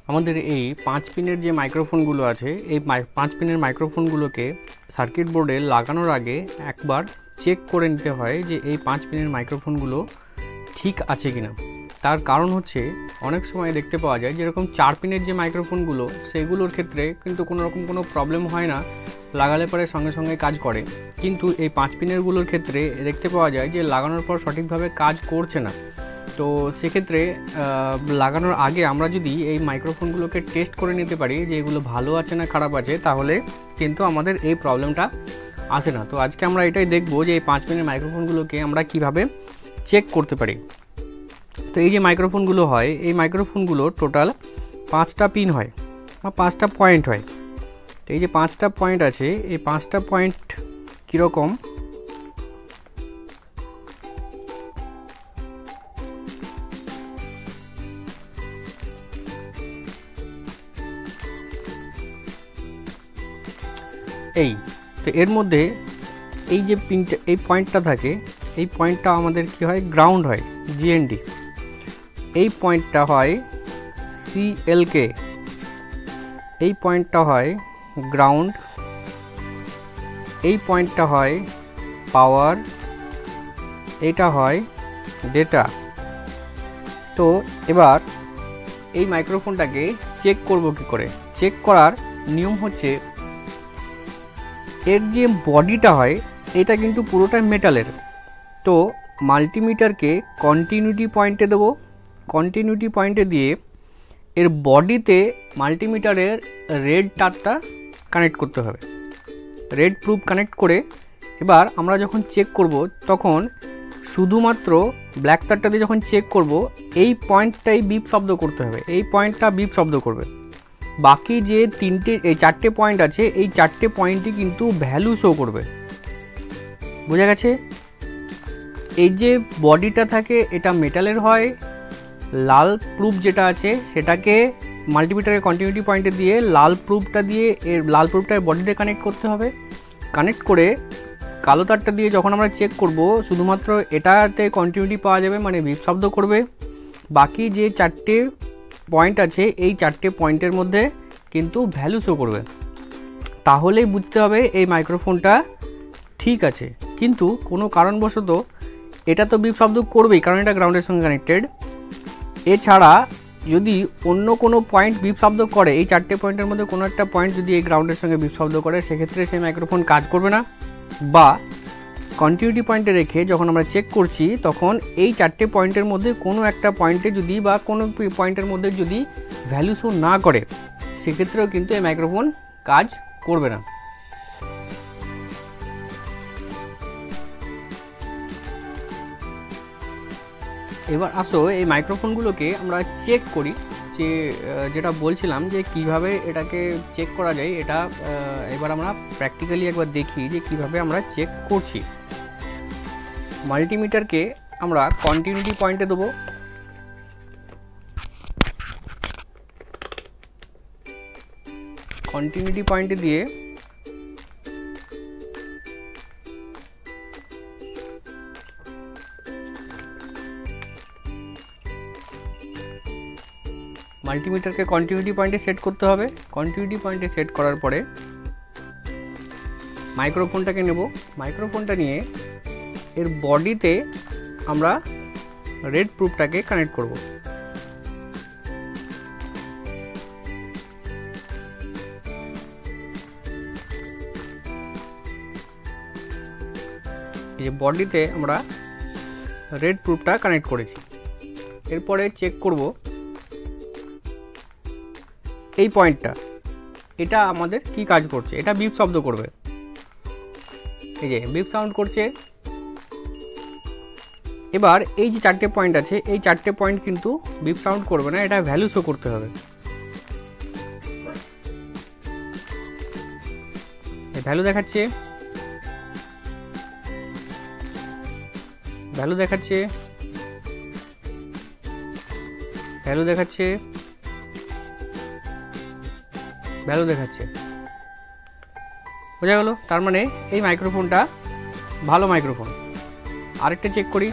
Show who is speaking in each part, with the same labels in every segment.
Speaker 1: আমাদের এই 5 পিনের যে মাইক্রোফোনগুলো আছে এই 5 পিনের মাইক্রোফোনগুলোকে সার্কিট বোর্ডে লাগানোর আগে একবার চেক করে নিতে হয় যে এই 5 পিনের মাইক্রোফোনগুলো ঠিক আছে কিনা। তার কারণ হচ্ছে অনেক সময় দেখতে পাওয়া যায় যেরকম 4 পিনের যে মাইক্রোফোনগুলো সেগুলোর ক্ষেত্রে কিন্তু কোনো রকম কোনো প্রবলেম হয় না, লাগালে পরে সঙ্গে সঙ্গে কাজ করে। কিন্তু এই 5 পিনেরগুলোর ক্ষেত্রে দেখতে পাওয়া যায় যে লাগানোর পর সঠিকভাবে কাজ করছে না। তো সেক্ষেত্রে লাগানোর আগে আমরা যদি এই মাইক্রোফোনগুলোকে টেস্ট করে নিতে পারি যে এগুলো ভালো আছে না খারাপ আছে, তাহলে কিন্তু আমাদের এই প্রবলেমটা আসে না। তো আজকে আমরা এটাই দেখব যে এই 5 পিনের মাইক্রোফোনগুলোকে আমরা কিভাবে চেক করতে পারি। তো এই যে মাইক্রোফোনগুলো হয়, এই মাইক্রোফোনগুলো টোটাল 5টা পিন হয় বা 5টা পয়েন্ট হয়। তো এই যে 5টা পয়েন্ট আছে, এই 5টা পয়েন্ট কীরকম, এই তো এর মধ্যে এই যে পিনটা এই পয়েন্টটা থাকে, এই পয়েন্টটা আমাদের কি হয়, গ্রাউন্ড হয়, জিএনডি। এই পয়েন্টটা হয় সিএলকে, এই পয়েন্টটা হয় গ্রাউন্ড, এই পয়েন্টটা হয় পাওয়ার, এইটা হয় ডেটা। তো এবার এই মাইক্রোফোনটাকে চেক করব কি করে। চেক করার নিয়ম হচ্ছে, এর যে বডিটা হয় এটা কিন্তু পুরোটাই মেটালের। তো মাল্টিমিটারকে কন্টিনিউটি পয়েন্টে দেবো, কন্টিনিউটি পয়েন্টে দিয়ে এর বডিতে মাল্টিমিটারের রেড তারটা কানেক্ট করতে হবে, রেড প্রুফ কানেক্ট করে এবার আমরা যখন চেক করব তখন শুধুমাত্র ব্ল্যাক তারটা দিয়ে যখন চেক করব এই পয়েন্টটাই বিপ শব্দ করতে হবে, এই পয়েন্টটা বিপ শব্দ করবে। বাকি যে এই 4টে পয়েন্ট আছে এই 4টে পয়েন্টই কিন্তু ভ্যালু শো করবে। বোঝা গেছে? এই যে বডিটা থাকে এটা মেটালের হয়, লাল প্রুফ যেটা আছে সেটাকে মাল্টিমিটারের কন্টিনিউটি পয়েন্টে দিয়ে লাল প্রুফটা দিয়ে এর লাল প্রুফটার বডিতে কানেক্ট করতে হবে। কানেক্ট করে কালো তারটা দিয়ে যখন আমরা চেক করব শুধুমাত্র এটাতে কন্টিনিউটি পাওয়া যাবে, মানে বিপ শব্দ করবে। বাকি যে 4টে পয়েন্ট আছে এই 4টে পয়েন্টের মধ্যে কিন্তু ভ্যালু শো করবে। তাহলেই বুঝতে হবে এই মাইক্রোফোনটা ঠিক আছে। কিন্তু কোনো কারণবশত এটা তো বিপ শব্দ করবেই, কারণ এটা গ্রাউন্ডের সঙ্গে কানেক্টেড। এছাড়া যদি অন্য কোনো পয়েন্ট বিপ শব্দ করে, এই 4টে পয়েন্টের মধ্যে কোনো একটা পয়েন্ট যদি এই গ্রাউন্ডের সঙ্গে বিপ শব্দ করে, সেক্ষেত্রে সেই মাইক্রোফোন কাজ করবে না। বা কন্টিনিউটি পয়েন্টে রেখে যখন আমরা চেক করছি তখন এই 4টে পয়েন্টের মধ্যে কোনো একটা পয়েন্টে যদি বা কোনো পয়েন্টের মধ্যে যদি ভ্যালু শো না করে, সেক্ষেত্রেও কিন্তু এই মাইক্রোফোন কাজ করবে না। এবার আসো এই মাইক্রোফোনগুলোকে আমরা চেক করি, যে যেটা বলছিলাম যে কিভাবে এটাকে চেক করা যায়, এটা এবার আমরা প্র্যাকটিক্যালি একবার দেখি যে কিভাবে আমরা চেক করছি। মাল্টিমিটারকে আমরা কন্টিনিউটি পয়েন্টে দেবো, কন্টিনিউটি পয়েন্টে দিয়ে মাল্টিমিটারকে কন্টিনিউটি পয়েন্টে সেট করতে হবে। কন্টিনিউটি পয়েন্টে সেট করার পরে মাইক্রোফোনটাকে নেব, মাইক্রোফোনটা নিয়ে এর বডিতে আমরা রেড প্রুফটাকে কানেক্ট করব। এই যে বডিতে আমরা রেড প্রুফটা কানেক্ট করেছি। এরপরে চেক করব এই পয়েন্টটা, এটা আমাদের কি কাজ করছে, এটা বিপ শব্দ করবে। এই যে বিপ সাউন্ড করছে। এবার এই যে 4টে পয়েন্ট আছে এই 4টে পয়েন্ট কিন্তু বিপ সাউন্ড করবে না, এটা ভ্যালু শো করতে হবে। ভ্যালু দেখাচ্ছে, ভ্যালু দেখাচ্ছে, ভ্যালু দেখাচ্ছে, ভ্যালু দেখাচ্ছে। বোঝা গেল? তার মানে এই মাইক্রোফোনটা ভালো মাইক্রোফোন। আরেকটা চেক করি,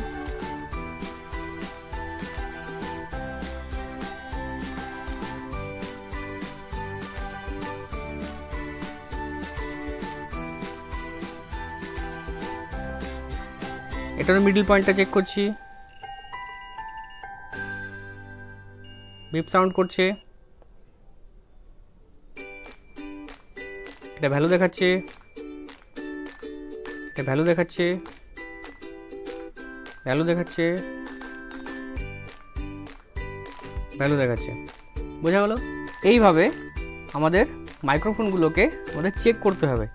Speaker 1: এটারও মিডল পয়েন্টটা চেক করছি, বিপ সাউন্ড করছে, এটা ভ্যালু দেখাচ্ছে, এটা ভ্যালু দেখাচ্ছে, ভ্যালু দেখাচ্ছে, ভ্যালু দেখাচ্ছে। বোঝা গেল? এইভাবে আমাদের মাইক্রোফোনগুলোকে আমাদের চেক করতে হবে।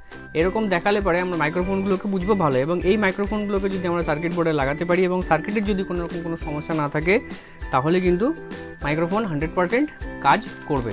Speaker 1: এরকম দেখালে পরে আমরা মাইক্রোফোনগুলোকে বুঝবো ভালো, এবং এই মাইক্রোফোনগুলোকে যদি আমরা সার্কিট বোর্ডে লাগাতে পারি এবং সার্কিটের যদি কোনো রকম কোনো সমস্যা না থাকে, তাহলে কিন্তু মাইক্রোফোন 100% কাজ করবে।